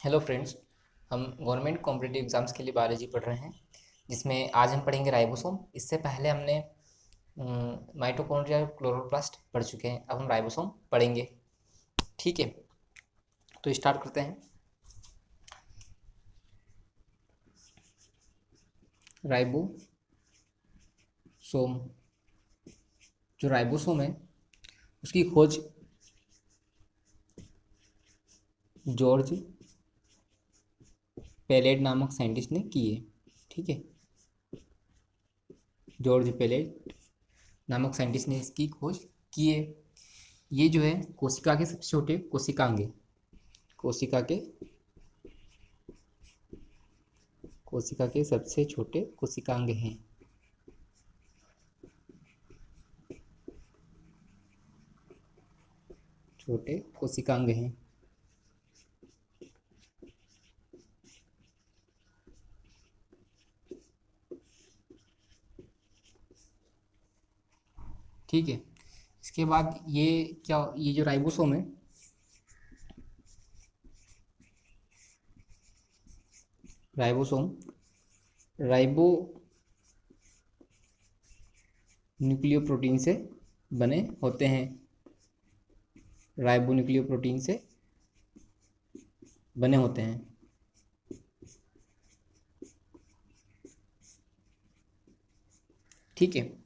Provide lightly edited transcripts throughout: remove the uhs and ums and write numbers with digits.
Hello friends. हम government competitive exams के लिए बायोलॉजी पढ़ रहे हैं, जिसमें आज हम पढ़ेंगे राइबोसोम। इससे पहले हमने माइटोकॉन्ड्रिया और क्लोरोप्लास्ट पढ़ चुके हैं। अब हम राइबोसोम पढ़ेंगे। ठीक है, तो स्टार्ट करते हैं। राइबोसोम, जो राइबोसोम है उसकी खोज जॉर्ज पेलेट नामक साइंटिस्ट ने की है। ठीक है, जॉर्ज पेलेट नामक साइंटिस्ट ने इसकी खोज की है। ये जो है कोशिका के सबसे छोटे कोशिकांग है। कोशिका के सबसे छोटे कोशिकांग हैं। छोटे कोशिकांग हैं। ठीक है, इसके बाद ये जो राइबोसोम है, राइबोसोम राइबो न्यूक्लियोप्रोटीन से बने होते हैं। राइबो न्यूक्लियोप्रोटीन से बने होते हैं। ठीक है,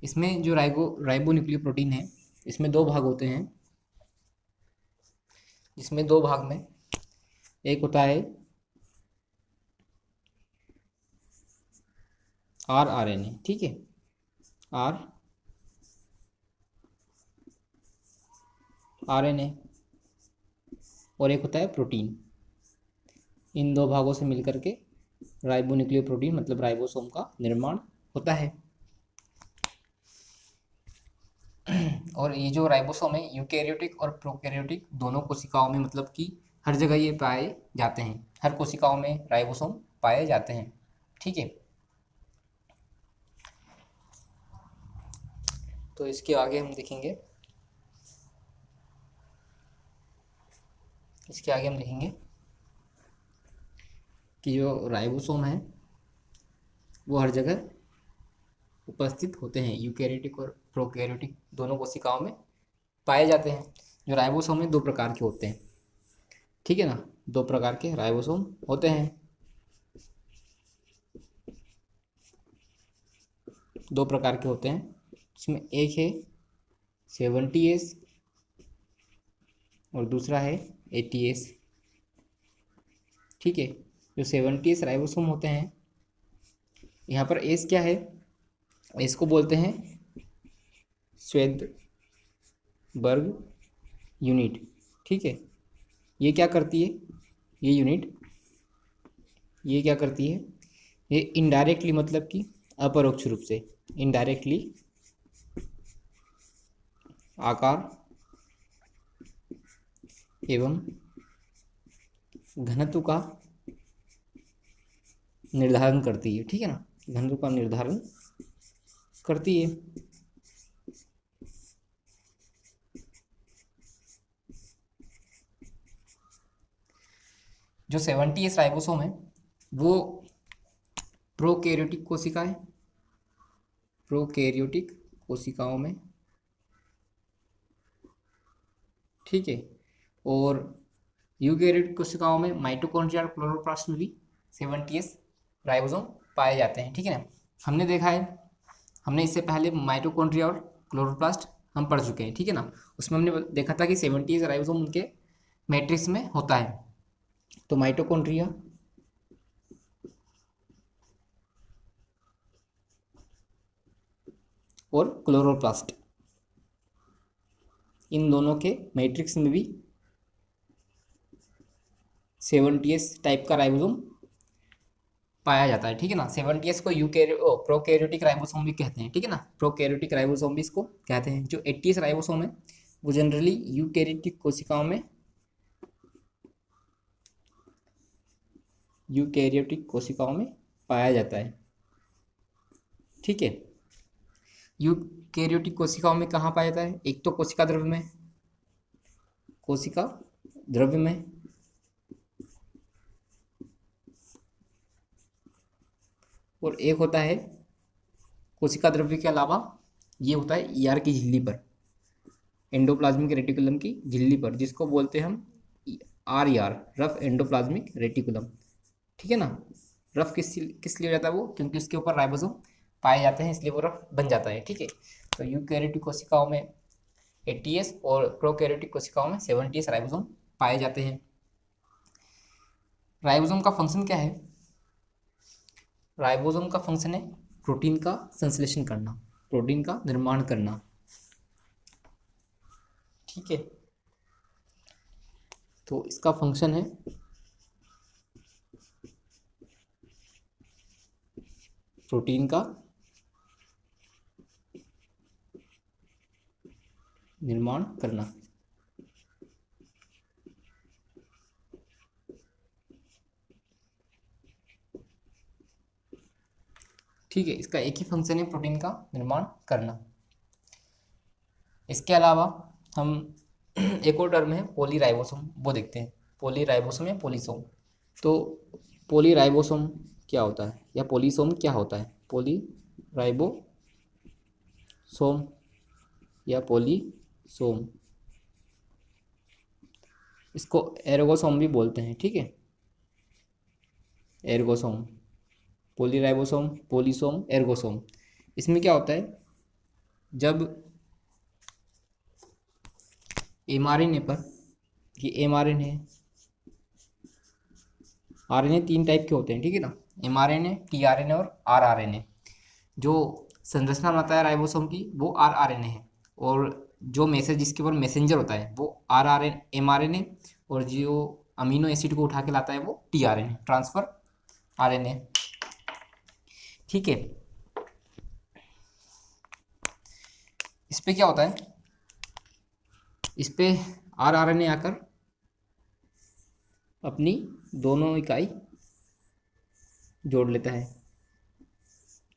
इसमें जो राइबो न्यूक्लियोप्रोटीन है, इसमें दो भाग होते हैं। इसमें दो भाग में एक होता है rRNA। ठीक है, rRNA, और एक होता है प्रोटीन। इन दो भागों से मिलकर के राइबो न्यूक्लियोप्रोटीन मतलब राइबोसोम का निर्माण होता है। और ये जो राइबोसोम है यूकैरियोटिक और प्रोकैरियोटिक दोनों कोशिकाओं में, मतलब कि हर जगह ये पाए जाते हैं। हर कोशिकाओं में राइबोसोम पाए जाते हैं। ठीक है, तो इसके आगे हम देखेंगे। कि जो राइबोसोम है वो हर जगह उपस्थित होते हैं। यूकैरियोटिक और प्रोकैरियोटिक दोनों कोशिकाओं में पाए जाते हैं। जो राइबोसोम है दो प्रकार के होते हैं। ठीक है ना, दो प्रकार के राइबोसोम होते हैं। दो प्रकार के होते हैं, इसमें एक है 70S और दूसरा है 80S। ठीक है, जो 70S राइबोसोम होते हैं, यहाँ पर एस क्या है, एस को बोलते हैं श्वेदबर्ग यूनिट। ठीक है, ये क्या करती है, ये यूनिट ये क्या करती है, ये इनडायरेक्टली मतलब कि अपरोक्ष रूप से, इनडायरेक्टली आकार एवं घनत्व का निर्धारण करती है। ठीक है ना, घनत्व का निर्धारण करती है। जो 70S राइबोसोम है वो प्रोकैरियोटिक कोशिका है। प्रोकैरियोटिक कोशिकाओं में, ठीक है, और यूकैरियोटिक कोशिकाओं में माइटोकॉन्ड्रिया और क्लोरोप्लास्ट में भी 70S राइबोसोम पाए जाते हैं। ठीक है ना, हमने देखा है, हमने इससे पहले माइटोकॉन्ड्रिया और क्लोरोप्लास्ट हम पढ़ चुके हैं। ठीक है ना, उसमें हमने देखा था कि 70S राइबोसोम उनके मैट्रिक्स में होता है। तो माइटोकॉन्ड्रिया और क्लोरोप्लास्ट, इन दोनों के मैट्रिक्स में भी 70S टाइप का राइबोसोम पाया जाता है। ठीक है ना, 70S को प्रोकैरियोटिक राइबोसोम भी कहते हैं। ठीक है ना, प्रोकैरियोटिक राइबोसोम भी इसको कहते हैं। जो 80S राइबोसोम है वो जनरली यूकैरियोटिक कोशिकाओं में, पाया जाता है। ठीक है, यूकैरियोटिक कोशिकाओं में कहाँ पाया जाता है, एक तो कोशिका द्रव्य में, और एक होता है कोशिका द्रव्य के अलावा ये होता है ईआर की झिल्ली पर, एंडोप्लाज्मिक रेटिकुलम की झिल्ली पर, जिसको बोलते हैं हम R E R, rough endoplasmic reticulum. ठीक है ना। रफ किस लिए हो जाता है वो, क्योंकि उसके ऊपर राइबोसोम पाए जाते हैं, इसलिए वो रफ बन जाता है। ठीक है। तो यूकैरियोटिक कोशिकाओं में 80S और प्रोकैरियोटिक कोशिकाओं में 70S राइबोसोम पाए जाते हैं। राइबोसोम का फंक्शन क्या है? राइबोसोम का फंक्शन है प्रोटीन का संश्लेषण करना, प्रोटीन का निर्माण करना। ठीक है। तो इसका फंक्शन है प्रोटीन का निर्माण करना। ठीक है। इसका एक ही फंक्शन है प्रोटीन का निर्माण करना। इसके अलावा हम एक और टर्म है पॉलीराइबोसोम, वो देखते हैं। पॉलीराइबोसोम या पॉलीसोम। तो पॉलीराइबोसोम क्या होता है या पॉलीसोम क्या होता है? पॉलीराइबोसोम या पॉलीसोम, इसको एर्गोसोम भी बोलते हैं। ठीक है। एर्गोसोम, पॉलीराइबोसोम, पॉलीसोम, एर्गोसोम। इसमें क्या होता है, जब एमआरएनए पर, ये एमआरएनए, आरएनए 3 टाइप के होते हैं। ठीक है ना। एमआरएनए, टीआरएनए और आरआरएनए। जो संरचना बनाता है राइबोसोम की वो आरआरएनए है, और जो मैसेज जिसके ऊपर मैसेंजर होता है वो आरआरएन एमआरएनए, और जो अमीनो एसिड को उठा के लाता है वो टीआरएनए, ट्रांसफर आरएनए। ठीक है। इस पे क्या होता है, इस पे आरआरएनए आकर अपनी दोनों इकाई जोड़ लेता है।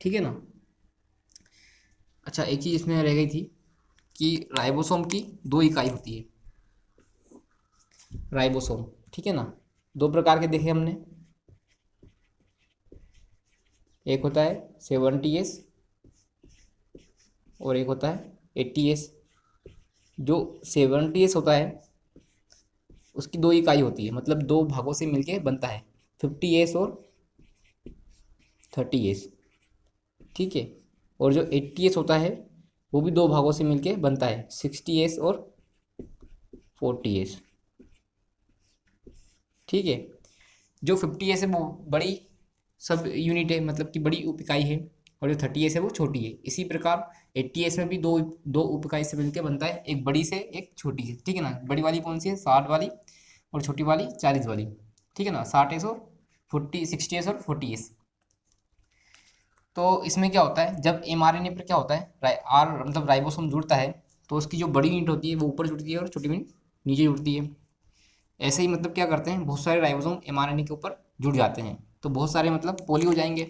ठीक है ना। अच्छा, एक चीज इसमें रह गई थी कि राइबोसोम की 2 इकाई होती है। राइबोसोम, ठीक है ना, 2 प्रकार के देखे हमने। एक होता है 70S और एक होता है 80S। जो 70S होता है उसकी 2 इकाई होती है, मतलब 2 भागों से मिलके बनता है, 50S और 30S। ठीक है। और जो 80S होता है वो भी 2 भागों से मिलके बनता है, 60S और 40S। ठीक है। जो 50S है वो बड़ी सब यूनिट है, मतलब कि बड़ी उप इकाई है, और जो 30S है वो छोटी है। इसी प्रकार 80S में भी दो दो उप इकाई से मिलकर बनता है, एक बड़ी से एक छोटी से। ठीक है ना। बड़ी वाली कौन सी है? 60 वाली, और छोटी वाली 40 वाली। ठीक है ना। 60S और 60S और 40S। तो इसमें क्या होता है, जब एमआरएनए पर क्या होता है, आर मतलब राइबोसोम जुड़ता है, तो उसकी जो बड़ी यूनिट होती है वो ऊपर जुड़ती है और छोटी यूनिट नीचे जुड़ती है। ऐसे ही मतलब क्या करते हैं, बहुत सारे राइबोसोम एमआरएनए के ऊपर जुड़ जाते हैं, तो बहुत सारे मतलब पोली हो जाएंगे।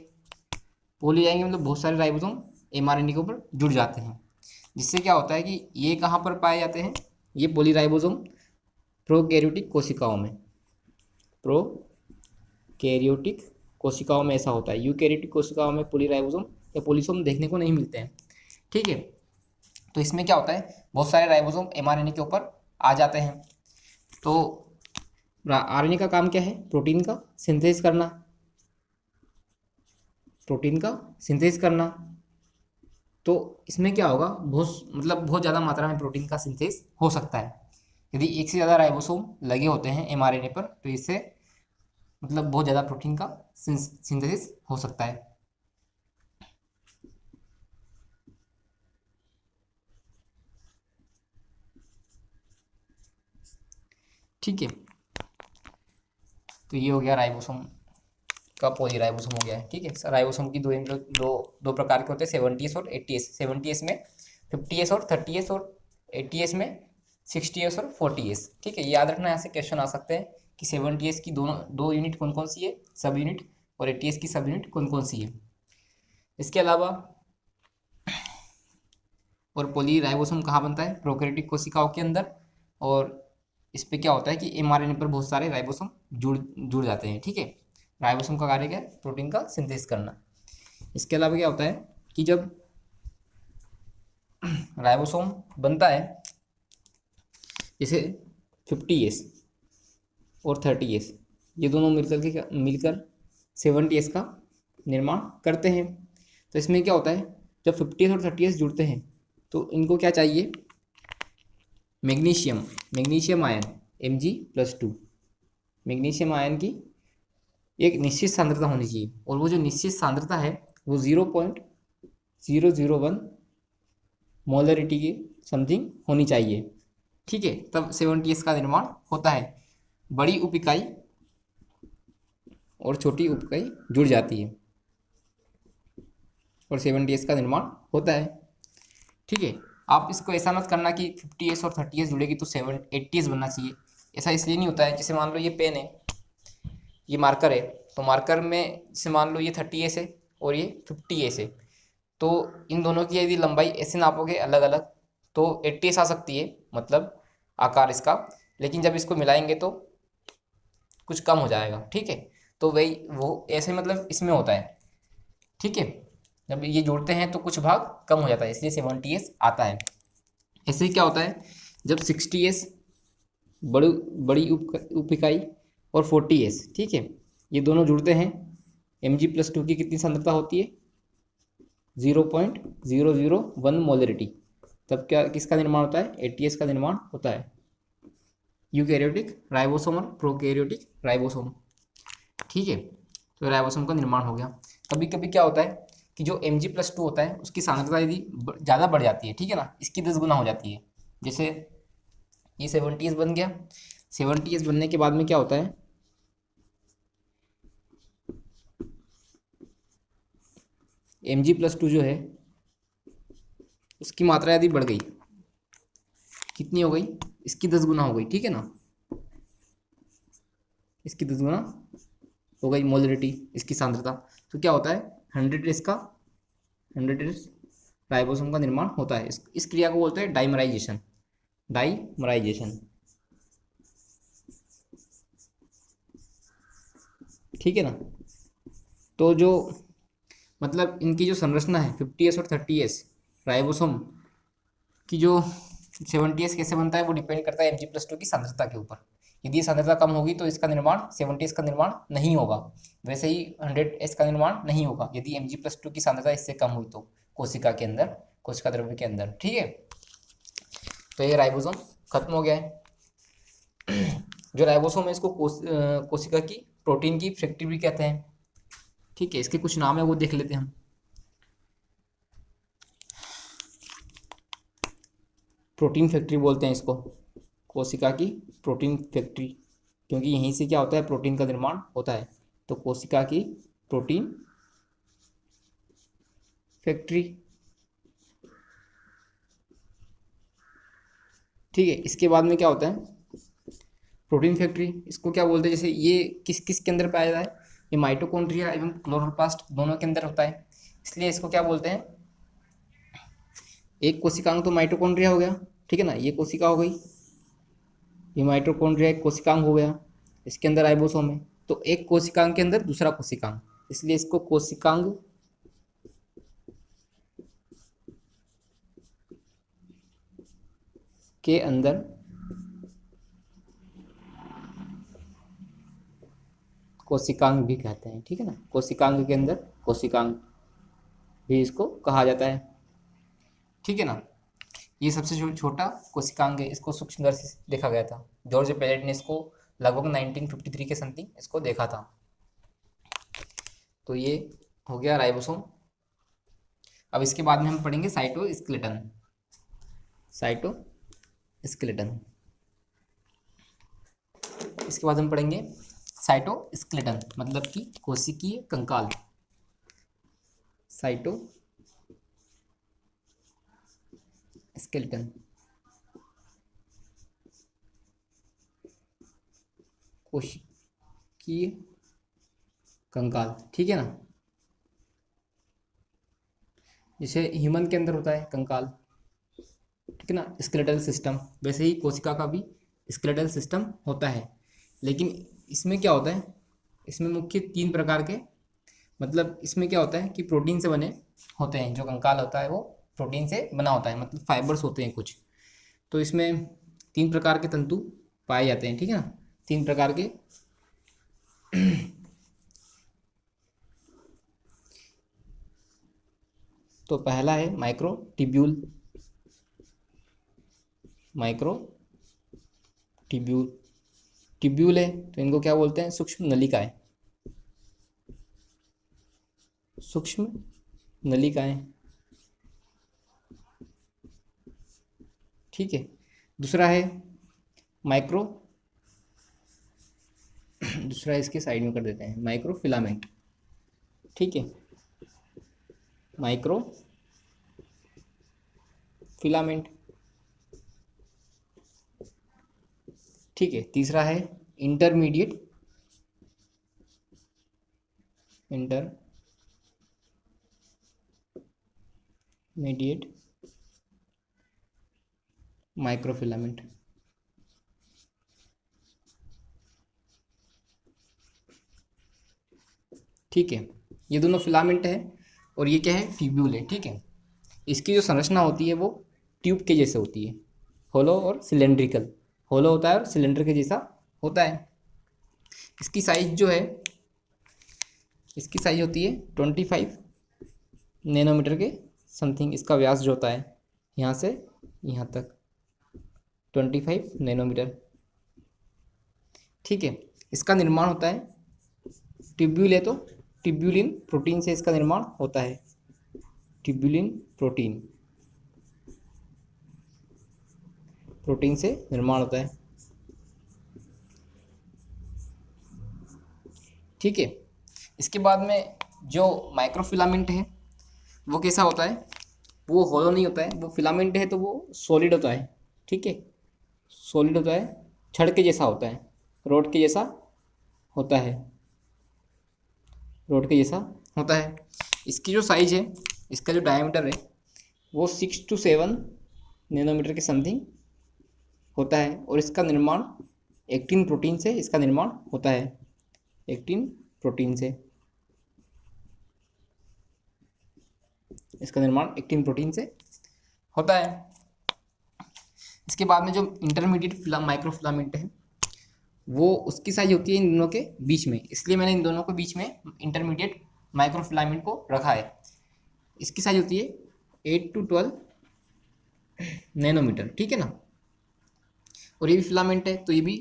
पोली हो जाएंगे मतलब बहुत सारे राइबोसोम एमआरएनए के ऊपर जुड़ जाते हैं, जिससे क्या होता है कि ये कहाँ पर पाए जाते हैं, ये पोलीराइबोसोम प्रोकैरियोटिक कोशिकाओं में। प्रोकैरियोटिक कोशिकाओं में ऐसा होता है। यूकैरियोटिक कोशिकाओं में पोलीराइबोसोम या पोलीसोम देखने को नहीं मिलते हैं। ठीक है। तो इसमें क्या होता है, बहुत सारे राइबोसोम एमआरएनए के ऊपर आ जाते हैं। तो आरएनए का काम क्या है? प्रोटीन का सिंथेसिस करना, प्रोटीन का सिंथेसिस करना। तो इसमें क्या होगा, बहुत मतलब बहुत ज़्यादा मात्रा में प्रोटीन का सिंथेसिस हो सकता है यदि एक से ज़्यादा राइबोसोम लगे होते हैं एमआरएनए पर, तो इससे मतलब बहुत ज़्यादा प्रोटीन का सिंथेसिस हो सकता है। ठीक है। तो ये हो गया राइबोसोम का पॉलीराइबोसोम हो गया है। ठीक है। राइबोसोम की दो प्रकार के होते हैं, 70S और 80S। 70S में 50S और 30S, और 80S में 60S और 40S। ठीक है। ये याद रखना, ऐसे क्वेश्चन आ सकते हैं कि 70S की दोनों 2 यूनिट कौन कौन सी है, सब यूनिट, और 80S की सब यूनिट कौन कौन सी है। इसके अलावा और पॉलीराइबोसोम कहाँ बनता है? प्रोकैरियोटिक कोशिकाओं के अंदर। और इस पे क्या होता है कि एमआरएनए पर बहुत सारे राइबोसोम जुड़ जुड़ जाते हैं। ठीक है। राइबोसोम का कार्य क्या है? प्रोटीन का सिंथेसिस करना। इसके अलावा क्या होता है कि जब राइबोसोम बनता है, जैसे 50S और 30S, ये दोनों मिलकर 70S का निर्माण करते हैं। तो इसमें क्या होता है, जब 50S और 30S जुड़ते हैं तो इनको क्या चाहिए, magnesium ion Mg+2। Magnesium ion की एक निश्चित सांद्रता होनी चाहिए, और वो जो निश्चित सांद्रता है वो 0.001 मोलरिटी की समथिंग होनी चाहिए। ठीक है, तब 70S का निर्माण होता है। बड़ी उप इकाई और छोटी उप इकाई जुड़ जाती है और 70S का निर्माण होता है। ठीक है, आप इसको ऐसा मत करना कि 50S और 30S जुड़ेगी तो 80S बनना चाहिए। ऐसा इसलिए नहीं होता है, जैसे मान लो ये पेन है, ये मार्कर है, तो मार्कर में जैसे मान लो ये 30S है और ये 50S है, तो इन दोनों की यदि लंबाई ऐसे नापोगे अलग अलग तो 80S आ सकती है, मतलब आकार इसका। लेकिन जब इसको मिलाएंगे तो कुछ कम हो जाएगा। ठीक है, तो वही वो ऐसे मतलब इसमें होता है। ठीक है, जब ये जोड़ते हैं तो कुछ भाग कम हो जाता है, इसलिए 70S आता है। ऐसे ही क्या होता है, जब 60S बड़ी उप इकाई और 40S, ठीक है, ये दोनों जुड़ते हैं, Mg+2 की कितनी सांद्रता होती है, 0.001 मोलरिटी, तब क्या किसका निर्माण होता है, 80S का निर्माण होता है। यूकैरियोटिक राइबोसोम और प्रोकैरियोटिक राइबोसोम। ठीक है, तो राइबोसोम का निर्माण हो गया। कभी कभी क्या होता है कि जो Mg+2 होता है उसकी सांद्रता यदि ज़्यादा बढ़ जाती है, ठीक है ना, इसकी 10 गुना हो जाती है। जैसे ये 70S बन गया, 70S बनने के बाद में क्या होता है, Mg+2 जो है उसकी मात्रा यदि बढ़ गई, कितनी हो गई, इसकी 10 गुना हो गई। ठीक है ना, इसकी 10 गुना हो गई मोलरिटी, इसकी सांद्रता। तो क्या होता है, 100S राइबोसोम का निर्माण होता है। इस क्रिया को बोलते हैं डाइमराइजेशन। ठीक है ना, तो जो मतलब इनकी जो संरचना है 50S और 30S राइबोसोम की, जो 70S कैसे बनता है वो डिपेंड करता है Mg+2 की सांद्रता के ऊपर। यदि ये सांद्रता कम होगी तो इसका निर्माण 70S का निर्माण नहीं होगा, वैसे ही 100S का निर्माण नहीं होगा यदि Mg+2 की सांद्रता इससे कम हुई तो कोशिका के अंदर, कोशिका द्रव्य के अंदर। ठीक है, तो ये राइबोसोम खत्म हो गया है। जो राइबोसोम है इसको कोशिका की प्रोटीन की फैक्ट्री भी कहते हैं। ठीक है, इसके कुछ नाम है वो देख लेते हैं हम। प्रोटीन फैक्ट्री बोलते हैं इसको, कोशिका की प्रोटीन फैक्ट्री, क्योंकि यहीं से क्या होता है, प्रोटीन का निर्माण होता है। तो कोशिका की प्रोटीन फैक्ट्री। ठीक है, इसके बाद में क्या होता है, प्रोटीन फैक्ट्री इसको क्या बोलते हैं, जैसे ये किस किस के अंदर पाया जाता है, ये माइटोकॉन्ड्रिया एवं क्लोरोप्लास्ट दोनों के अंदर होता है, इसलिए इसको क्या बोलते हैं, एक कोशिकांग तो माइटोकॉन्ड्रिया हो गया। ठीक है ना, ये कोशिका हो गई, ये माइटोकॉन्ड्रिया एक कोशिकांग हो गया, इसके अंदर राइबोसोम है। तो एक कोशिकांग के अंदर दूसरा कोशिकांग, इसलिए इसको कोशिकांग के अंदर कोशिकांग भी कहते हैं। ठीक है ना, कोशिकांग के अंदर कोशिकांग भी इसको कहा जाता है। ठीक है ना, ये सबसे छोटा कोशिकांग है, इसको सूक्ष्मदर्शी से देखा गया था। जॉर्ज पेलेट ने इसको लगभग 1953 के समथिंग इसको देखा था। तो ये हो गया राइबोसोम। अब इसके बाद में हम पढ़ेंगे साइटोस्केलेटन। इसके बाद हम पढ़ेंगे साइटोस्केलेटन, मतलब कि कोशिकीय कंकाल। साइटोस्केलेटन, कोशिकीय कंकाल। ठीक है ना, जैसे ह्यूमन के अंदर होता है कंकाल, ठीक है ना, स्केलेटल सिस्टम, वैसे ही कोशिका का भी स्केलेटल सिस्टम होता है। लेकिन इसमें क्या होता है, इसमें मुख्य 3 प्रकार के मतलब इसमें क्या होता है कि प्रोटीन से बने होते हैं, जो कंकाल होता है वो प्रोटीन से बना होता है, मतलब फाइबर्स होते हैं कुछ। तो इसमें 3 प्रकार के तंतु पाए जाते हैं, ठीक है ना, 3 प्रकार के। तो पहला है माइक्रोट्यूब्यूल। माइक्रोट्यूब्यूल ट्यूब्यूल है तो इनको क्या बोलते हैं, सूक्ष्म नलिकाएं। सूक्ष्म नलिकाएं, ठीक है। दूसरा है माइक्रो दूसरा इसके साइड में कर देते हैं, माइक्रोफिलामेंट, ठीक है। माइक्रो फिलामेंट, ठीक है। तीसरा है इंटरमीडिएट माइक्रोफिलामेंट, ठीक है। ये दोनों फिलामेंट है और ये क्या है, ट्यूब्यूल है, ठीक है। इसकी जो संरचना होती है वो ट्यूब के जैसे होती है, होलो और सिलेंड्रिकल। होलो होता है और सिलेंडर के जैसा होता है। इसकी साइज जो है, इसकी साइज होती है 25 नैनोमीटर के समथिंग। इसका व्यास जो होता है यहाँ से यहाँ तक 25 नैनोमीटर, ठीक है। इसका निर्माण होता है, ट्यूब्यूल है तो ट्यूब्यूलिन प्रोटीन से इसका निर्माण होता है। ट्यूब्यूलिन प्रोटीन से निर्माण होता है, ठीक है। इसके बाद में जो माइक्रोफिलामेंट है वो कैसा होता है, वो होलो नहीं होता है, वो फिलामेंट है तो वो सॉलिड होता है, ठीक है। सॉलिड होता है, छड़ के जैसा होता है, रोड के जैसा होता है, रोड के जैसा होता है। इसकी जो साइज है, इसका जो डायमीटर है वो 6 to 7 नैनोमीटर के समथिंग होता है। और इसका निर्माण एक्टिन प्रोटीन से इसका निर्माण होता है, एक्टिन प्रोटीन से इसका निर्माण एक्टिन प्रोटीन से होता है। इसके बाद में जो इंटरमीडिएट माइक्रोफिलामेंट है वो उसकी साइज होती है इन दोनों के बीच में, इसलिए मैंने इन दोनों के बीच में इंटरमीडिएट माइक्रोफिलामेंट को रखा है। इसकी साइज होती है 8 to 12 नैनोमीटर, ठीक है ना। और ये भी फिलामेंट है तो ये भी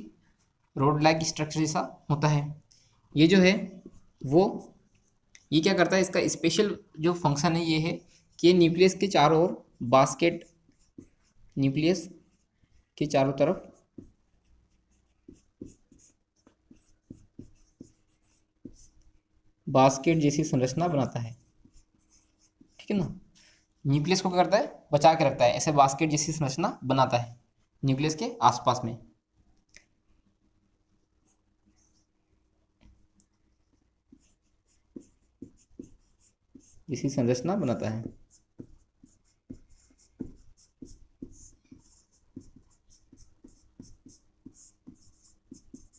रोड लाइक स्ट्रक्चर जैसा होता है। ये जो है वो ये क्या करता है, इसका स्पेशल जो फंक्शन है ये है कि ये न्यूक्लियस के चारों ओर बास्केट, न्यूक्लियस के चारों तरफ बास्केट जैसी संरचना बनाता है, ठीक है ना। न्यूक्लियस को क्या करता है, बचा के रखता है, ऐसे बास्केट जैसी संरचना बनाता है न्यूक्लियस के आसपास में। जैसी संरचना बनाता है।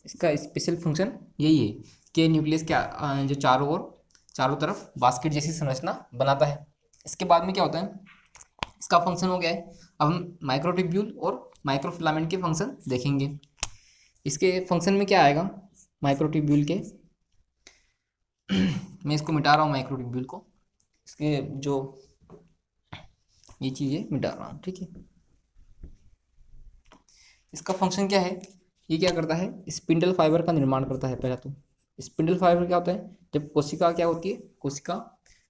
इसका स्पेशल फंक्शन यही है कि न्यूक्लियस के जो चारों तरफ बास्केट जैसी संरचना बनाता है। इसके बाद में क्या होता है, इसका फंक्शन हो गया है। अब हम माइक्रोट्यूब्यूल और माइक्रोफिलामेंट के फंक्शन देखेंगे। इसके फंक्शन में क्या आएगा माइक्रोट्यूब्यूल के, मैं इसको मिटा रहा हूँ माइक्रोट्यूब्यूल को, इसके जो ये चीज़ें मिटा रहा हूँ, ठीक है। इसका फंक्शन क्या है, ये क्या करता है, स्पिंडल फाइबर का निर्माण करता है। पहला तो स्पिंडल फाइबर क्या होता है, जब कोशिका क्या होती है, कोशिका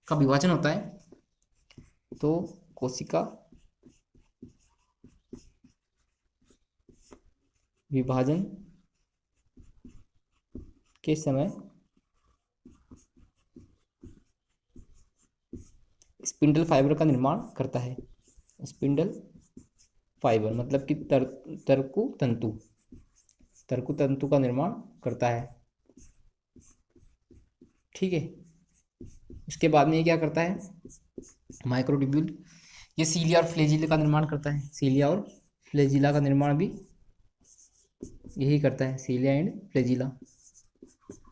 का विभाजन होता है तो कोशिका विभाजन के समय स्पिंडल फाइबर का निर्माण करता है। स्पिंडल फाइबर मतलब कि तरकु तंतु का निर्माण करता है, ठीक है। इसके बाद में ये क्या करता है माइक्रोट्यूब्यूल, ये सीलिया और फ्लैजिला का निर्माण करता है। सीलिया और फ्लैजिला का निर्माण भी यही करता है, सीलिया एंड फ्लैजिला,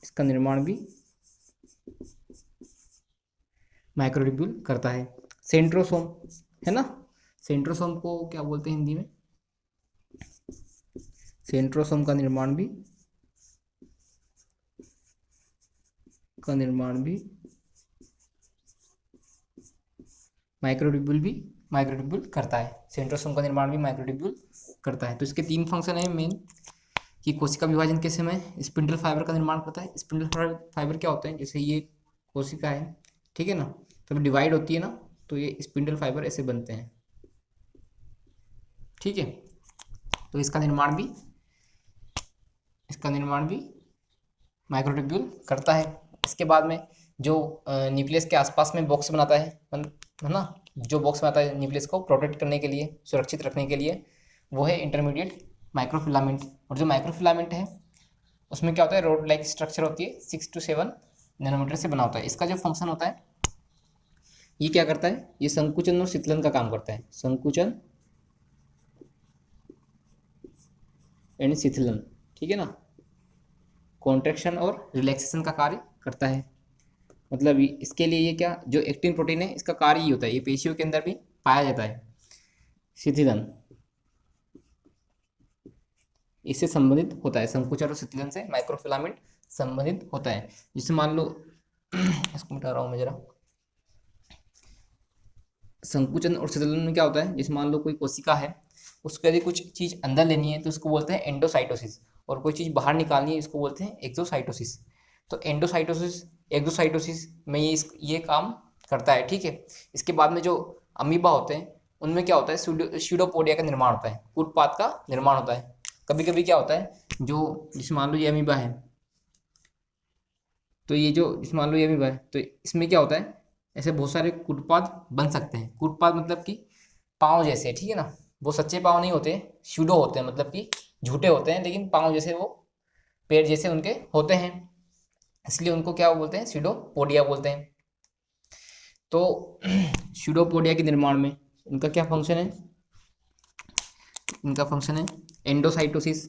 इसका निर्माण भी माइक्रोट्यूब्यूल करता है। सेंट्रोसोम है ना, सेंट्रोसोम को क्या बोलते हैं हिंदी में, सेंट्रोसोम का निर्माण भी माइक्रोट्यूब्यूल करता है। सेंट्रोसोम का निर्माण भी माइक्रोट्यूब्यूल करता है। तो इसके 3 फंक्शन है मेन, कि कोशिका विभाजन के समय स्पिंडल फाइबर का निर्माण करता है। स्पिंडल फाइबर क्या होते हैं, जैसे ये कोशिका है, ठीक है ना, तो डिवाइड होती है ना, तो ये स्पिंडल फाइबर ऐसे बनते हैं, ठीक है। तो इसका निर्माण भी माइक्रोट्यूब्यूल करता है। इसके बाद में जो न्यूक्लियस के आसपास में बॉक्स बनाता है ना, जो बॉक्स बनाता है न्यूक्लियस को प्रोटेक्ट करने के लिए, सुरक्षित रखने के लिए, वो है इंटरमीडिएट माइक्रोफिलामेंट। और जो माइक्रोफिलामेंट है उसमें क्या होता है, रोड लाइक स्ट्रक्चर होती है, 6 to 7 नैनोमीटर से बना होता है। इसका जो फंक्शन होता है, ये क्या करता है, ये संकुचन और शीतलन का काम करता है। संकुचन एंड शीतलन, ठीक है ना, कॉन्ट्रैक्शन और रिलैक्सेशन का कार्य करता है। मतलब इसके लिए ये क्या, जो एक्टिन प्रोटीन है, इसका कार्य ही होता है, ये पेशियों के अंदर भी पाया जाता है। शीतलन इससे संबंधित होता है, संकुचन और शीतलन से माइक्रोफिलामेंट संबंधित होता है। जैसे मान लो इसको मिटा रहा हूँ मैं जरा, संकुचन और शीतलन में क्या होता है, जैसे मान लो कोई कोशिका है, उसको यदि कुछ चीज़ अंदर लेनी है तो उसको बोलते हैं एंडोसाइटोसिस, और कोई चीज़ बाहर निकालनी है इसको बोलते हैं एक्सोसाइटोसिस। तो एंडोसाइटोसिस एक्सोसाइटोसिस में ये काम करता है, ठीक है। इसके बाद में जो अमीबा होते हैं उनमें क्या होता है, स्यूडोपोडिया का निर्माण होता है, कूटपाद का निर्माण होता है। कभी कभी क्या होता है, जो जैसे मान लो ये अमीबा है, तो ये जो जैसे मान लो ये अमीबा है, तो इसमें क्या होता है, ऐसे बहुत सारे कूटपाद बन सकते हैं। कूटपाद मतलब कि पाँव जैसे, ठीक है ना, वो सच्चे पाँव नहीं होते, स्यूडो होते हैं, मतलब कि झूठे होते हैं, लेकिन पाँव जैसे वो पेड़ जैसे उनके होते हैं, इसलिए उनको क्या बोलते हैं, स्यूडोपोडिया बोलते हैं। तो स्यूडोपोडिया के निर्माण में इनका क्या फंक्शन है, इनका फंक्शन है एंडोसाइटोसिस,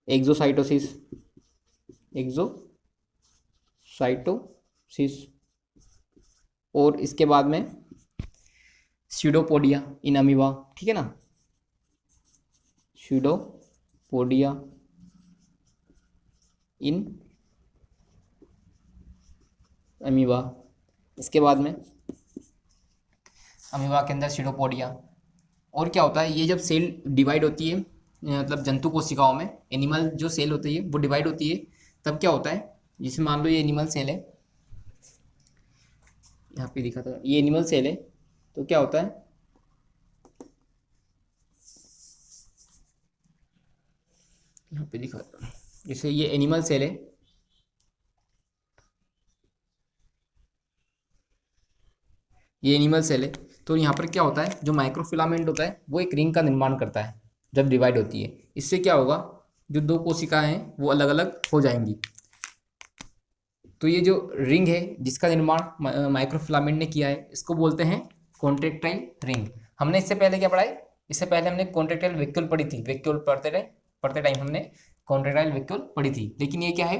एक्सोसाइटोसिस, और इसके बाद में स्यूडोपोडिया इन अमीबा, ठीक है ना, स्यूडोपोडिया इन अमीबा। इसके बाद में अमीबा के अंदर स्यूडोपोडिया। और क्या होता है, ये जब सेल डिवाइड होती है, मतलब जंतु कोशिकाओं में एनिमल जो सेल होती है वो डिवाइड होती है, तब क्या होता है, जैसे मान लो ये एनिमल सेल है, यहाँ पे दिखा था, ये एनिमल सेल है, तो क्या होता है, यहाँ पे दिखा था, जैसे ये एनिमल सेल है, ये एनिमल सेल है, तो यहाँ पर क्या होता है, जो माइक्रोफिलामेंट होता है वो एक रिंग का निर्माण करता है जब डिवाइड होती है। इससे क्या होगा, जो 2 कोशिकाएं हैं वो अलग अलग हो जाएंगी। तो ये जो रिंग है जिसका निर्माण माइक्रोफिलामेंट ने किया है, इसको बोलते हैं कॉन्ट्रेक्टाइल रिंग। हमने इससे पहले क्या पढ़ा है, इससे पहले हमने कॉन्ट्रेक्टाइल वैक्यूल पढ़ी थी, वैक्यूल पढ़ते टाइम हमने कॉन्ट्रेक्टाइल वैक्यूल पढ़ी थी, लेकिन ये क्या है,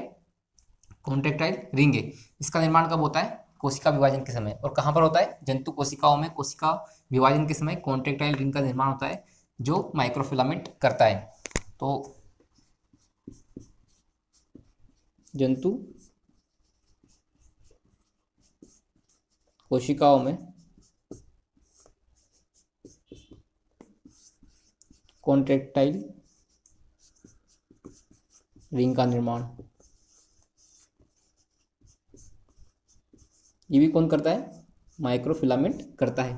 कॉन्ट्रेक्टाइल रिंग है। इसका निर्माण कब होता है, कोशिका विभाजन के समय। और कहाँ पर होता है, जंतु कोशिकाओं में कोशिका विभाजन के समय कॉन्ट्रेक्टाइल रिंग का निर्माण होता है, जो माइक्रोफिलामेंट करता है। तो जंतु कोशिकाओं में कॉन्ट्रेक्टाइल रिंग का निर्माण, ये भी कौन करता है, माइक्रोफिलामेंट करता है।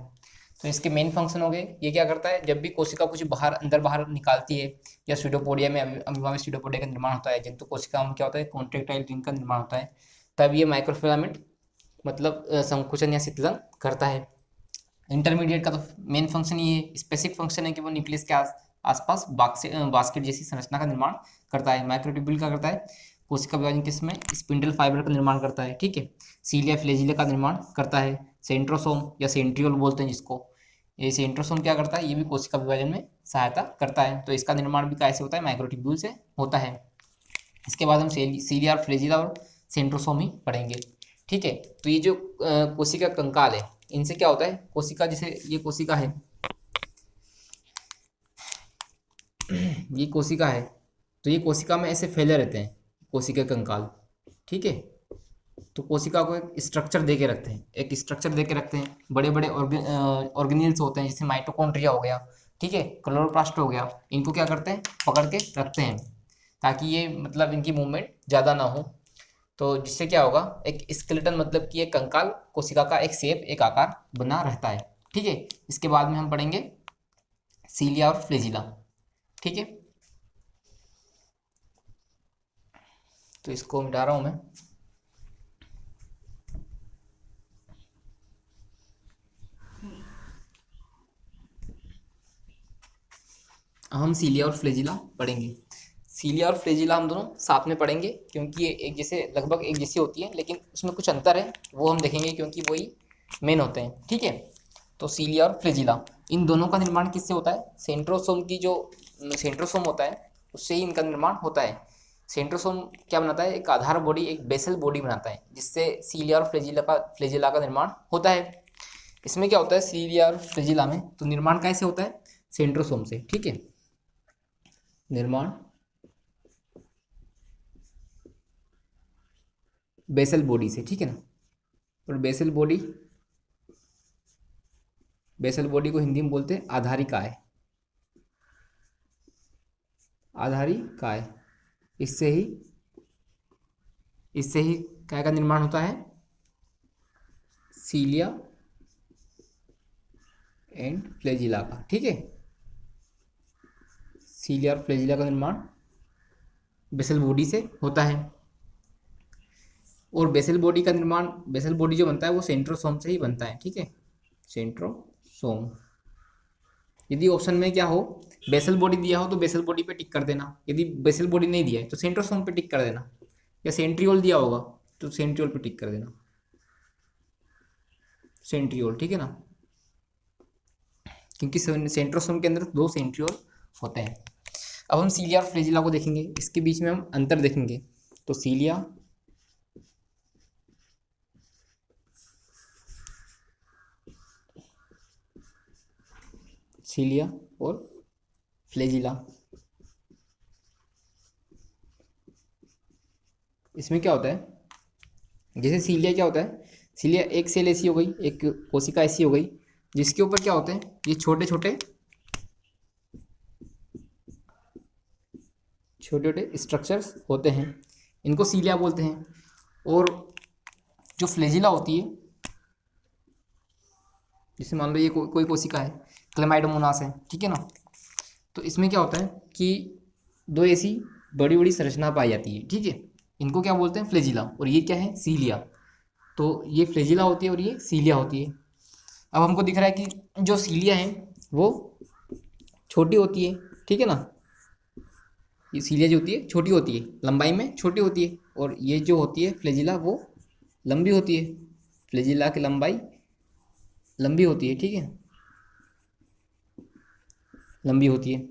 तो इसके मेन फंक्शन हो गए, ये क्या करता है, जब भी कोशिका कुछ बाहर अंदर बाहर निकालती है, या स्यूडोपोडिया में, अमीबा में स्यूडोपोडिया का निर्माण होता है, जंतु कोशिका में क्या होता है, कॉन्ट्रेक्टाइल रिंग का निर्माण होता है, तब ये माइक्रोफिलामेंट मतलब संकुचन या शीतलन करता है। इंटरमीडिएट का तो मेन फंक्शन ये है, स्पेसिफिक फंक्शन है कि वो न्यूक्लियस के आसपास बास्केट जैसी संरचना का निर्माण करता है। माइक्रोट्यूब्यूल का करता है, कोशिका विभाजन के समय स्पिंडल फाइबर का निर्माण करता है, ठीक है। सीलिया फ्लैजिला का निर्माण करता है। सेंट्रोसोम या सेंट्रियोल बोलते हैं जिसको, ये सेंट्रोसोम क्या करता है, ये भी कोशिका विभाजन में सहायता करता है। तो इसका निर्माण भी कैसे होता है, माइक्रोट्यूब्यूल से होता है। इसके बाद हम सीलिया और फ्लेजिला और सेंट्रोसोम ही पढ़ेंगे। ठीक है, तो ये जो कोशिका कंकाल है, इनसे क्या होता है, कोशिका, जैसे ये कोशिका है, ये कोशिका है, तो ये कोशिका में ऐसे फैले रहते हैं कोशिका कंकाल। ठीक है, तो कोशिका को एक स्ट्रक्चर दे के रखते हैं, एक स्ट्रक्चर दे के रखते हैं। बड़े बड़े ऑर्गेनिल्स होते हैं, जैसे माइटोकॉन्ड्रिया हो गया, ठीक है, क्लोरोप्लास्ट हो गया, इनको क्या करते हैं, पकड़ के रखते हैं, ताकि ये मतलब इनकी मूवमेंट ज़्यादा ना हो। तो जिससे क्या होगा, एक स्केलेटन मतलब कि एक कंकाल कोशिका का एक शेप, एक आकार बना रहता है। ठीक है, इसके बाद में हम पढ़ेंगे सीलिया और फ्लेजिला। ठीक है, तो इसको मिटा रहा हूँ मैं। हम सीलिया और फ्लेजिला पढ़ेंगे। सीलिया और फ्लेजिला हम दोनों साथ में पढ़ेंगे, क्योंकि ये एक जैसे, लगभग एक जैसी होती है, लेकिन उसमें कुछ अंतर है, वो हम देखेंगे, क्योंकि वही मेन होते हैं। ठीक है, तो सीलिया और फ्लेजिला, इन दोनों का निर्माण किससे होता है, सेंट्रोसोम की जो सेंट्रोसोम होता है, उससे ही इनका निर्माण होता है। सेंट्रोसोम क्या बनाता है, एक आधार बॉडी, एक बेसल बॉडी बनाता है, जिससे सीलिया और फ्लेजिला का निर्माण होता है। इसमें क्या होता है, सीलिया और फ्लेजिला में, तो निर्माण कैसे होता है, सेंट्रोसोम से। ठीक है, निर्माण बेसल बॉडी से, ठीक है ना। और बेसल बॉडी को हिंदी में बोलते हैं आधारिकाय, आधारिकाय। इससे ही काय का निर्माण होता है, सीलिया एंड फ्लेजिला का। ठीक है, सीलिया और फ्लेजिला का निर्माण बेसल बॉडी से होता है। और बेसल बॉडी का निर्माण, बेसल बॉडी जो बनता है वो सेंट्रोसोम से ही बनता है। ठीक है, सेंट्रोसोम। यदि ऑप्शन में क्या हो, बेसल बॉडी दिया हो तो बेसल बॉडी पे टिक कर देना, यदि बेसल बॉडी नहीं दिया है तो सेंट्रोसोम पे टिक कर देना, या सेंट्रियोल दिया होगा तो सेंट्रियोल पे टिक कर देना, सेंट्रियोल। ठीक है ना, क्योंकि सेंट्रोसोम के अंदर 2 सेंट्रियोल होते हैं। अब हम सीलिया और फ्लेजिला को देखेंगे, इसके बीच में हम अंतर देखेंगे। तो सीलिया और फ्लेजिला, इसमें क्या होता है, जैसे सीलिया क्या होता है, सीलिया एक सेल ऐसी हो गई, एक कोशिका ऐसी हो गई, जिसके ऊपर क्या होते हैं, ये छोटे छोटे स्ट्रक्चर्स होते हैं, इनको सीलिया बोलते हैं। और जो फ्लेजिला होती है, जैसे मान लो ये कोई कोशिका है, क्लेमाइडोमोनास है, ठीक है ना, तो इसमें क्या होता है कि 2 ऐसी बड़ी बड़ी संरचना पाई जाती है। ठीक है, इनको क्या बोलते हैं, फ्लेजिला, और ये क्या है, सीलिया। तो ये फ्लेजिला होती है और ये सीलिया होती है। अब हमको दिख रहा है कि जो सीलिया है वो छोटी होती है, ठीक है ना, ये सीलिया जो होती है छोटी होती है, लंबाई में छोटी होती है, और ये जो होती है फ्लेजिला वो लंबी होती है, फ्लेजिला की लंबाई लंबी होती है। ठीक है, लंबी होती है।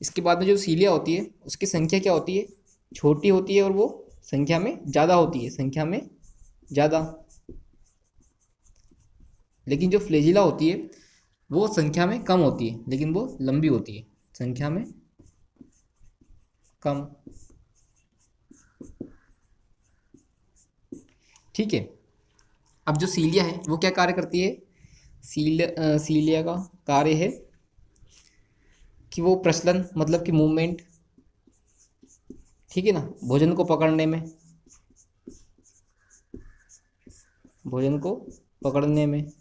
इसके बाद में जो सीलिया होती है उसकी संख्या क्या होती है, छोटी होती है, और वो संख्या में ज़्यादा होती है, संख्या में ज़्यादा। लेकिन जो फ्लेजिला होती है वो संख्या में कम होती है, लेकिन वो लंबी होती है, संख्या में कम। ठीक है, अब जो सीलिया है वो क्या कार्य करती है, सीलिया का कार्य है कि वो प्रचलन मतलब कि मूवमेंट, ठीक है ना, भोजन को पकड़ने में,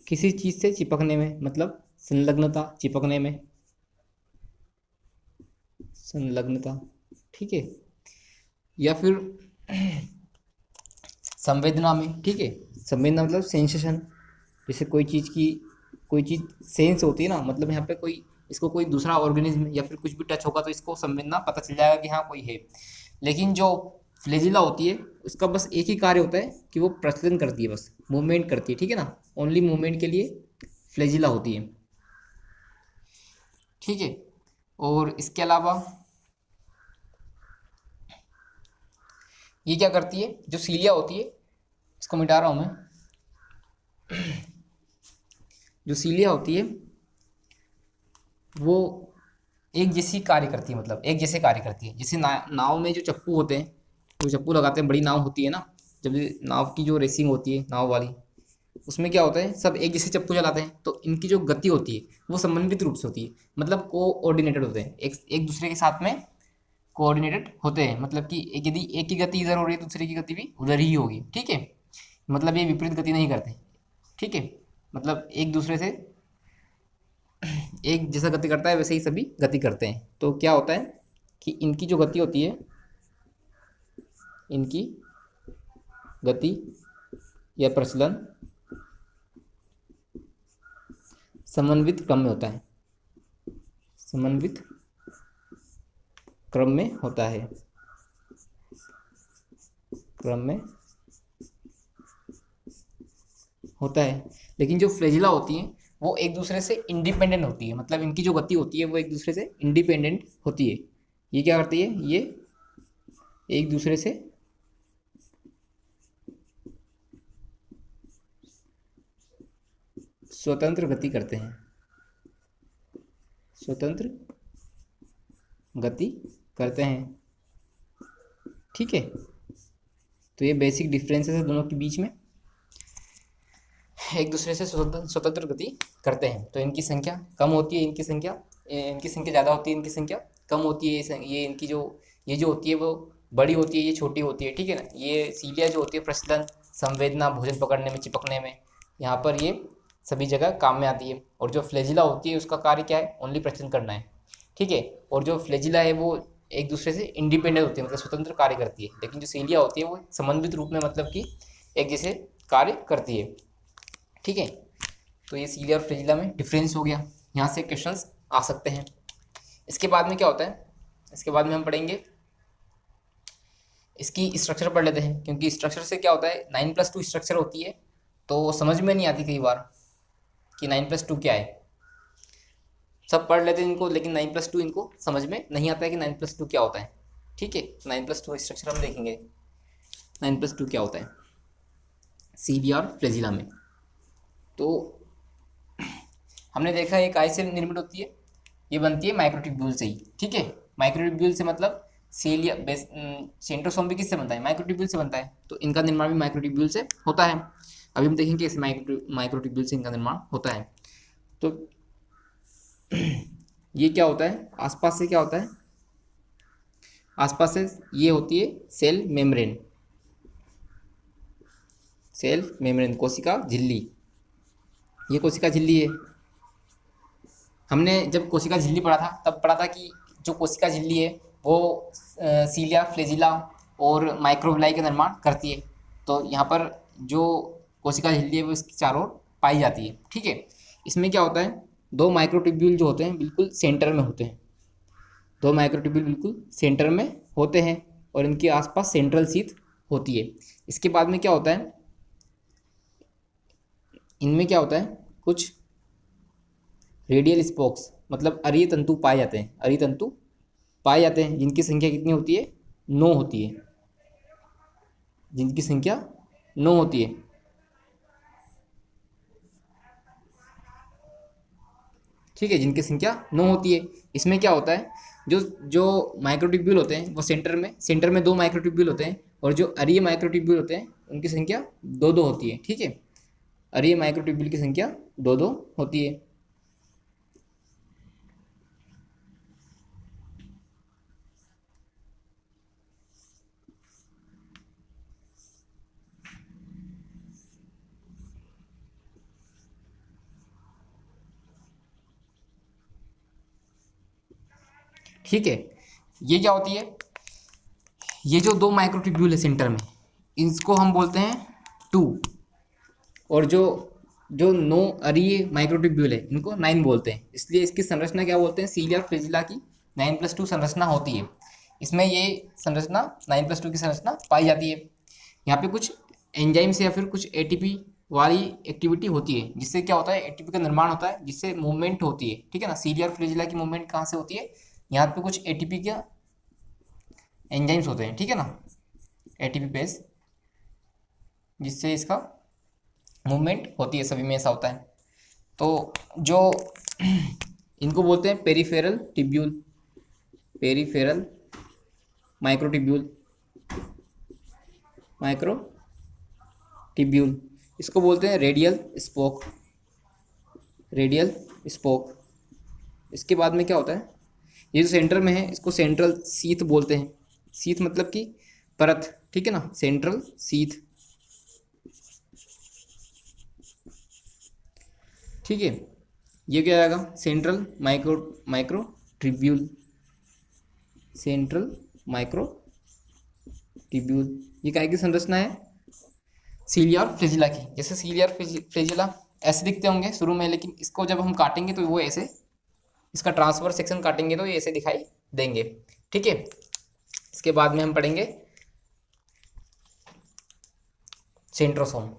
किसी चीज़ से चिपकने में, मतलब संलग्नता, चिपकने में संलग्नता, ठीक है, या फिर संवेदना में। ठीक है, संवेदना मतलब सेंसेशन, जैसे कोई चीज़ सेंस होती है ना, मतलब यहाँ पे इसको कोई दूसरा ऑर्गेनिज्म या फिर कुछ भी टच होगा तो इसको संवेदना पता चल जाएगा कि हाँ कोई है। लेकिन जो फ्लेजिला होती है उसका बस एक ही कार्य होता है कि वो प्रचलन करती है, बस मूवमेंट करती है। ठीक है ना, ओनली मूवमेंट के लिए फ्लेजिला होती है। ठीक है, और इसके अलावा ये क्या करती है, जो सीलिया होती है, इसको मिटा रहा हूँ मैं, जो सीलिया होती है वो एक जैसी कार्य करती है, मतलब एक जैसे कार्य करती है। जैसे नाव में जो चप्पू होते हैं, जो चप्पू लगाते हैं, बड़ी नाव होती है ना, जब नाव की जो रेसिंग होती है नाव वाली, उसमें क्या होता है, सब एक जैसे चप्पू चलाते हैं, तो इनकी जो गति होती है वो समन्वित रूप से होती है, मतलब कोऑर्डिनेटेड होते हैं, एक दूसरे के साथ में कोऑर्डिनेटेड होते हैं। मतलब कि यदि एक की गति इधर हो रही है, दूसरे की गति भी उधर ही होगी, ठीक है। मतलब ये विपरीत गति नहीं करते, ठीक है। मतलब एक दूसरे से एक जैसा गति करता है वैसे ही सभी गति करते हैं। तो क्या होता है कि इनकी जो गति होती है, इनकी गति या प्रचलन समन्वित क्रम में होता है, समन्वित क्रम में होता है, क्रम में होता है। लेकिन जो फ्लैजिला होती हैं वो एक दूसरे से इंडिपेंडेंट होती है, मतलब इनकी जो गति होती है वो एक दूसरे से इंडिपेंडेंट होती है। ये क्या करती है, ये एक दूसरे से स्वतंत्र गति करते हैं, स्वतंत्र गति करते हैं, ठीक है। तो ये बेसिक डिफरेंसेस है दोनों के बीच में, एक दूसरे से स्वतंत्र गति करते हैं। तो इनकी संख्या कम होती है, इनकी संख्या ज़्यादा होती है, इनकी संख्या कम होती है। ये इनकी जो होती है वो बड़ी होती है, ये छोटी होती है, ठीक है ना। ये सीलिया जो होती है प्रचलन, संवेदना, भोजन पकड़ने में, चिपकने में, यहाँ पर ये सभी जगह काम में आती है। और जो फ्लैजिला होती है उसका कार्य क्या है, ओनली प्रचलन करना है, ठीक है। और जो फ्लैजिला है वो एक दूसरे से इंडिपेंडेंट होती है, मतलब स्वतंत्र कार्य करती है। लेकिन जो सीलिया होती है वो समन्वित रूप में, मतलब कि एक जैसे कार्य करती है, ठीक है। तो ये सीलिया और फ्लैजिला में डिफरेंस हो गया, यहाँ से क्वेश्चंस आ सकते हैं। इसके बाद में क्या होता है, इसके बाद में हम पढ़ेंगे इसकी स्ट्रक्चर पढ़ लेते हैं, क्योंकि स्ट्रक्चर से क्या होता है, 9+2 स्ट्रक्चर होती है, तो समझ में नहीं आती कई बार कि 9+2 क्या है। सब पढ़ लेते हैं इनको, लेकिन 9+2 इनको समझ में नहीं आता है कि 9+2 क्या होता है, ठीक है। 9+2 स्ट्रक्चर हम देखेंगे, 9+2 क्या होता है सीलिया और फ्लैजिला में। तो हमने देखा एक आई से निर्मित होती है, ये बनती है माइक्रोट्यूब्यूल से ही, ठीक है। माइक्रोट्यूब्यूल से मतलब सीलिया सेंट्रोसोम भी किससे बनता है, माइक्रोट्यूब्यूल से बनता है। तो इनका निर्माण भी माइक्रोट्यूब्यूल से होता है। अभी हम देखेंगे कैसे माइक्रोट्यूब्यूल से इनका निर्माण होता है। तो ये क्या होता है, आसपास से क्या होता है, आसपास से ये होती है सेल मेम्ब्रेन, सेल मेम्ब्रेन, कोशिका झिल्ली, ये कोशिका झिल्ली है। हमने जब कोशिका झिल्ली पढ़ा था तब पढ़ा था कि जो कोशिका झिल्ली है वो सीलिया, फ्लैजिला और माइक्रोविलाई का निर्माण करती है। तो यहाँ पर जो कोशिका झिल्ली है वो इसके चारों ओर पाई जाती है, ठीक है। इसमें क्या होता है, दो माइक्रोट्यूब्यूल जो होते हैं बिल्कुल सेंटर में होते हैं, दो माइक्रोट्यूब्यूल बिल्कुल सेंटर में होते हैं और इनके आसपास सेंट्रल शीथ होती है। इसके बाद में क्या होता है, इनमें क्या होता है, कुछ रेडियल स्पोक्स, मतलब अरीय तंतु पाए जाते हैं, अरीय तंतु पाए जाते हैं, जिनकी संख्या कितनी होती है, 9 होती है, जिनकी संख्या 9 होती है, ठीक है, जिनकी संख्या 9 होती है। इसमें क्या होता है, जो जो माइक्रोट्यूब्यूल होते हैं वो सेंटर में 2 माइक्रोट्यूब्यूल होते हैं, और जो अरीय माइक्रोट्यूब्यूल होते हैं उनकी संख्या 2-2 होती है, ठीक है। अरीय माइक्रोट्यूब्यूल की संख्या 2-2 होती है। ठीक है, ये क्या होती है, ये जो 2 माइक्रोट्यूब्यूल है सेंटर में, इसको हम बोलते हैं 2, और जो जो 9 अरीय माइक्रोट्यूब्यूल है इनको 9 बोलते हैं। इसलिए इसकी संरचना क्या बोलते हैं, सीलिया और फ्लैजिला की 9+2 संरचना होती है। इसमें ये संरचना 9+2 की संरचना पाई जाती है। यहाँ पे कुछ एंजाइम से या फिर कुछ एटीपी वाली एक्टिविटी होती है, जिससे क्या होता है, एटीपी का निर्माण होता है, जिससे मूवमेंट होती है, ठीक है ना। सीलिया और फ्लैजिला की मूवमेंट कहाँ से होती है, यहाँ पे कुछ एटीपी का एंजाइम्स होते हैं, ठीक है ना। एटीपी पेज, जिससे इसका मूवमेंट होती है, सभी में ऐसा होता है। तो जो इनको बोलते हैं peripheral tubule, peripheral microtubule, microtubule. इसको बोलते हैं रेडियल स्पोक, रेडियल स्पोक। इसके बाद में क्या होता है, ये जो सेंटर में है इसको सेंट्रल सीथ बोलते हैं। सीथ मतलब कि परत, ठीक है ना, सेंट्रल सीथ, ठीक है। ये क्या आएगा, सेंट्रल माइक्रोट्रिब्यूल, सेंट्रल माइक्रोट्रिब्यूल। ये काय की संरचना है, सीलिया और फ्लैजिला की। जैसे सीलिया और फ्लैजिला ऐसे दिखते होंगे शुरू में, लेकिन इसको जब हम काटेंगे तो वो ऐसे, इसका ट्रांसफर सेक्शन काटेंगे तो ये ऐसे दिखाई देंगे, ठीक है। इसके बाद में हम पढ़ेंगे सेंट्रोसोम।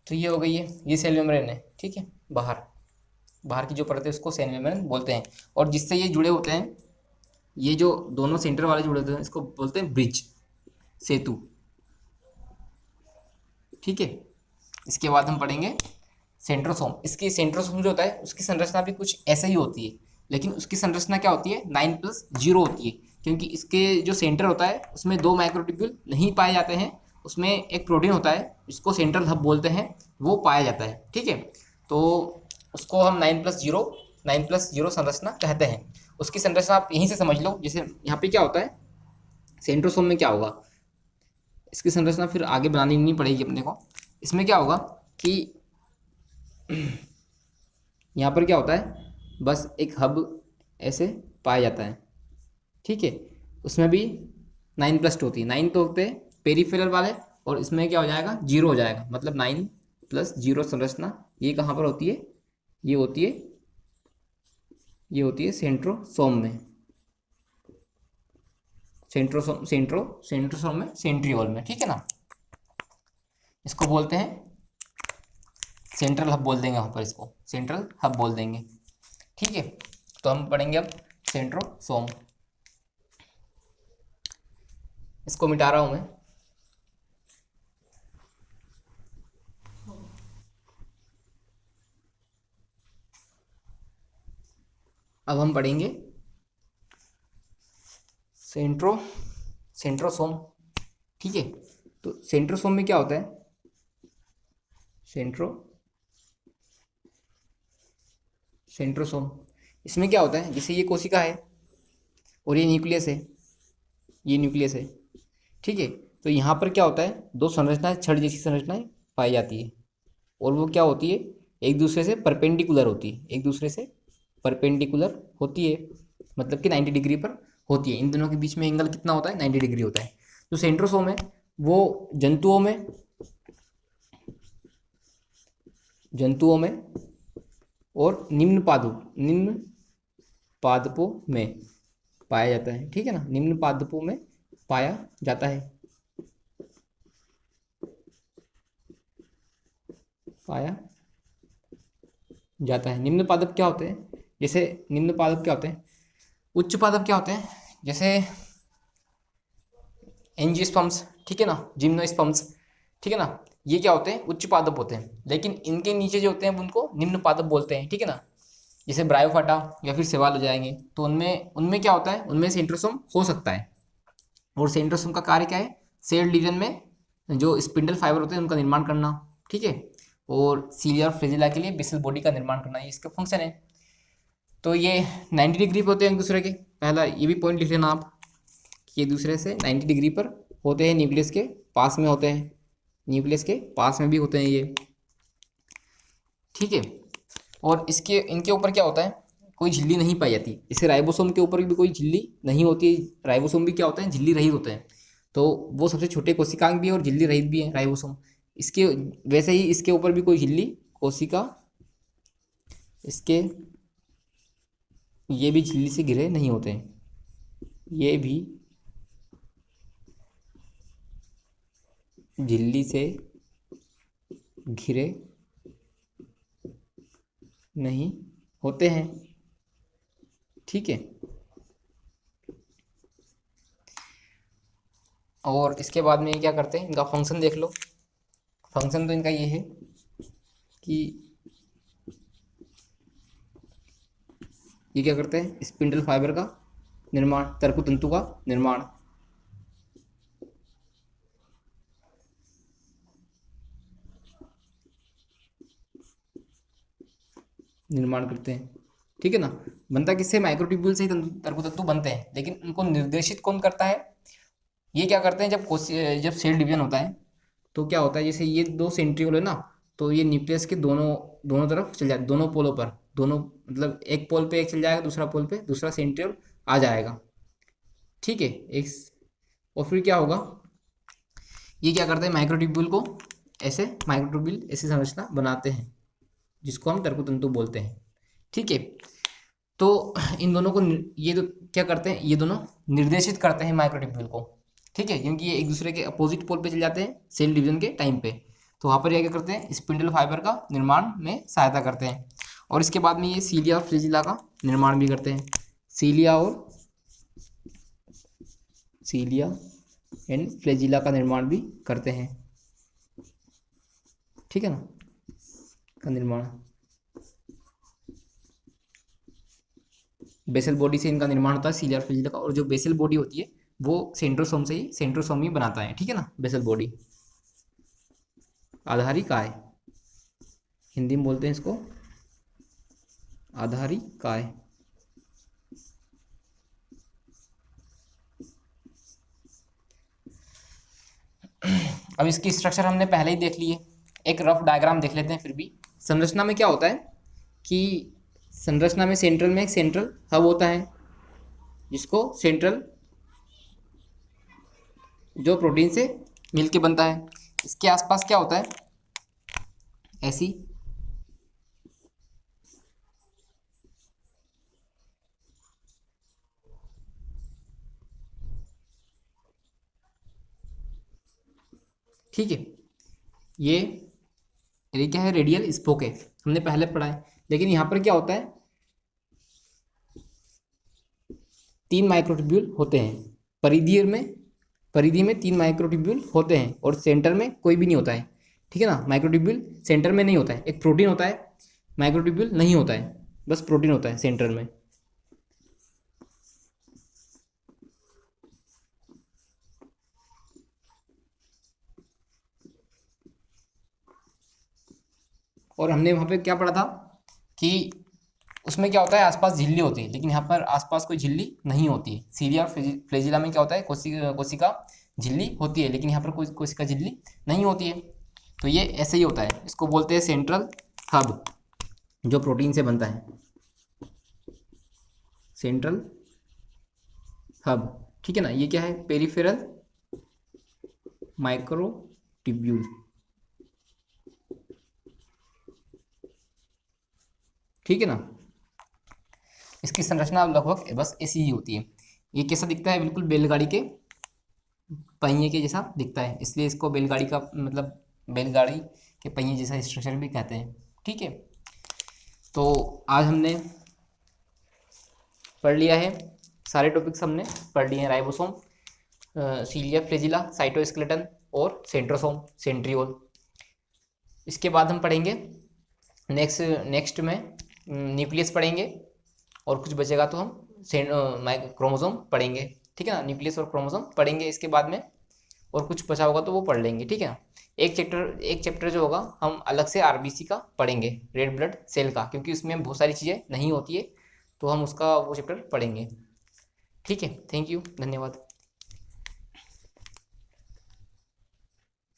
तो ये हो गई है, ये सेल मेम्ब्रेन है, ठीक है। बाहर की जो परत है उसको सेल मेम्ब्रेन बोलते हैं। और जिससे ये जुड़े होते हैं, ये जो दोनों सेंटर वाले जुड़े होते हैं इसको बोलते हैं ब्रिज, सेतु, ठीक है। इसके बाद हम पढ़ेंगे सेंट्रोसोम। इसकी सेंट्रोसोम जो होता है उसकी संरचना भी कुछ ऐसे ही होती है, लेकिन उसकी संरचना क्या होती है, 9+0 होती है। क्योंकि इसके जो सेंटर होता है उसमें 2 माइक्रोट्यूब्यूल नहीं पाए जाते हैं, उसमें एक प्रोटीन होता है जिसको सेंट्रल हब बोलते हैं, वो पाया जाता है, ठीक है। तो उसको हम 9+0 संरचना कहते हैं। उसकी संरचना आप यहीं से समझ लो। जैसे यहाँ पे क्या होता है, सेंट्रोसोम में क्या होगा, इसकी संरचना फिर आगे बनानी नहीं पड़ेगी अपने को। इसमें क्या होगा कि यहाँ पर क्या होता है, बस एक हब ऐसे पाया जाता है, ठीक है। उसमें भी 9+2 होती है, 9 तो होते हैं पेरीफेरल वाले, और इसमें क्या हो जाएगा, 0 हो जाएगा, मतलब 9+0 संरचना। ये कहाँ पर होती है, ये होती है, ये होती है सेंट्रोसोम में, सेंट्रोसोम में, सेंट्रियोल में, ठीक है ना। इसको बोलते हैं सेंट्रल हब बोल देंगे, वहाँ पर इसको सेंट्रल हब बोल देंगे, ठीक है। तो हम पढ़ेंगे अब सेंट्रोसोम। इसको मिटा रहा हूँ मैं। अब हम पढ़ेंगे सेंट्रोसोम, ठीक है। तो सेंट्रोसोम में क्या होता है, सेंट्रोसोम, इसमें क्या होता है, जैसे ये कोशिका है और ये न्यूक्लियस है, ये न्यूक्लियस है, ठीक है। तो यहाँ पर क्या होता है, दो संरचनाएं, छड़ जैसी संरचनाएं पाई जाती है, और वो क्या होती है, एक दूसरे से परपेंडिकुलर होती है, एक दूसरे से परपेंडिकुलर होती है, मतलब कि 90 डिग्री पर होती है। इन दोनों के बीच में एंगल कितना होता है, 90 डिग्री होता है। जो सेंट्रोसोम है वो जंतुओं में और निम्न पादपों में पाया जाता है, ठीक है ना, निम्न पादपों में पाया जाता है, पाया जाता है। निम्न पादप क्या होते हैं, जैसे निम्न पादप क्या होते हैं, उच्च पादप क्या होते हैं, जैसे एंजियोस्पर्म्स, ठीक है ना, जिम्नोस्पर्म्स, ठीक है ना, ये क्या होते हैं, उच्च पादप होते हैं। लेकिन इनके नीचे जो होते हैं उनको निम्न पादप बोलते हैं, ठीक है ना। जैसे ब्रायोफाटा या फिर सेवाल हो जाएंगे, तो उनमें उनमें क्या होता है, उनमें सेंट्रोसोम हो सकता है। और सेंट्रोसोम का कार्य क्या है, सेल डिवीजन में जो स्पिंडल फाइबर होते हैं उनका निर्माण करना, ठीक है। और सीलिया और फ्लैजिला के लिए बेसल बॉडी का निर्माण करना, ये इसका फंक्शन है। तो ये 90 डिग्री पर होते हैं एक दूसरे के, पहला ये भी पॉइंट लिख लेना आप, कि एक दूसरे से 90 डिग्री पर होते हैं, न्यूक्लियस के पास में होते हैं, न्यूक्लियस के पास में भी होते हैं ये, ठीक है। और इनके ऊपर क्या होता है, कोई झिल्ली नहीं पाई जाती। जैसे राइबोसोम के ऊपर भी कोई झिल्ली नहीं होती है, राइबोसोम भी क्या होता है, झिल्ली रहित होते हैं। तो वो सबसे छोटे कोशिकांग भी है और झिल्ली रहित भी है राइबोसोम। इसके वैसे ही इसके ऊपर भी कोई झिल्ली कोशिका, इसके ये भी झिल्ली से घिरे नहीं होते हैं, ये भी झिल्ली से घिरे नहीं होते हैं, ठीक है। और इसके बाद में ये क्या करते हैं, इनका फंक्शन देख लो। फंक्शन तो इनका ये है कि ये क्या करते हैं, स्पिंडल फाइबर का निर्माण, तरकु तंतु का निर्माण करते हैं, ठीक है ना। बनता किससे, माइक्रोट्यूब्यूल से ही तरकु तंतु बनते हैं, लेकिन उनको निर्देशित कौन करता है, ये क्या करते हैं, जब सेल डिवीजन होता है तो क्या होता है, जैसे ये दो सेंट्रियोल है ना, तो ये न्यूक्लियस के दोनों दोनों तरफ चल जाए, दोनों पोलों पर, दोनों मतलब एक पोल पे एक चल जाएगा, दूसरा पोल पे दूसरा सेंट्रियोल आ जाएगा, ठीक है। एक और फिर क्या होगा, ये क्या करते हैं, माइक्रोट्यूब्यूल ऐसे संरचना बनाते हैं, जिसको हम तरकु तंतु बोलते हैं, ठीक है। तो इन दोनों को ये तो क्या करते हैं, ये दोनों निर्देशित करते हैं माइक्रोट्यूब्यूल को, ठीक है, क्योंकि ये एक दूसरे के अपोजिट पोल पे चल जाते हैं सेल डिवीजन के टाइम पे। तो वहाँ पर ये क्या करते हैं, स्पिंडल फाइबर का निर्माण में सहायता करते हैं। और इसके बाद में ये सीलिया और फ्लैजिला का निर्माण भी करते हैं, सीलिया एंड फ्लैजिला का निर्माण भी करते हैं, ठीक है ना, का निर्माण। बेसल बॉडी से इनका निर्माण होता है सीलिया और फ्लैजिला का, और जो बेसल बॉडी होती है वो सेंट्रोसोम ही बनाता है, ठीक है ना। बेसल बॉडी आधारी काय, हिंदी में बोलते हैं इसको आधारी काय। अब इसकी स्ट्रक्चर हमने पहले ही देख ली है, एक रफ डायग्राम देख लेते हैं फिर भी। संरचना में क्या होता है कि संरचना में सेंट्रल में एक सेंट्रल हब होता है, जिसको सेंट्रल जो प्रोटीन से मिलके बनता है। इसके आसपास क्या होता है, ऐसी ठीक है, ये क्या है, रेडियल स्पोक है, हमने पहले पढ़ा है। लेकिन यहाँ पर क्या होता है, 3 माइक्रोट्यूब्यूल होते हैं, परिधि में 3 माइक्रोट्यूब्यूल होते हैं, और सेंटर में कोई भी नहीं होता है, ठीक है ना। माइक्रोट्यूब्यूल सेंटर में नहीं होता है, एक प्रोटीन होता है, माइक्रोट्यूब्यूल नहीं होता है, बस प्रोटीन होता है सेंटर में। और हमने वहाँ पे क्या पढ़ा था कि उसमें क्या होता है, आसपास झिल्ली होती है, लेकिन यहाँ पर आसपास कोई झिल्ली नहीं होती है। सीलिया और फ्लैजिला में क्या होता है, कोशिका झिल्ली होती है, लेकिन यहाँ पर कोई कोशिका झिल्ली नहीं होती है। तो ये ऐसे ही होता है, इसको बोलते हैं सेंट्रल हब, जो प्रोटीन से बनता है, सेंट्रल हब, ठीक है ना। ये क्या है, पेरिफेरल माइक्रोट्यूब्यूल, ठीक है ना। इसकी संरचना लगभग बस ऐसी ही होती है। ये कैसा दिखता है, बिल्कुल बैलगाड़ी के पहिए के जैसा दिखता है, इसलिए इसको बैलगाड़ी का मतलब बैलगाड़ी के पहिए जैसा स्ट्रक्चर भी कहते हैं, ठीक है। तो आज हमने पढ़ लिया है, सारे टॉपिक्स हमने पढ़ लिए हैं, राइबोसोम, सीलिया फ्लैजिला, साइटोस्केलेटन और सेंट्रोसोम, सेंट्रियोल। इसके बाद हम पढ़ेंगे नेक्स्ट में न्यूक्लियस पढ़ेंगे, और कुछ बचेगा तो हम क्रोमोसोम पढ़ेंगे, ठीक है ना। न्यूक्लियस और क्रोमोसोम पढ़ेंगे इसके बाद में, और कुछ बचा होगा तो वो पढ़ लेंगे, ठीक है ना। एक चैप्टर जो होगा हम अलग से आरबीसी का पढ़ेंगे, रेड ब्लड सेल का, क्योंकि उसमें बहुत सारी चीज़ें नहीं होती है, तो हम उसका वो चैप्टर पढ़ेंगे, ठीक है। थैंक यू, धन्यवाद।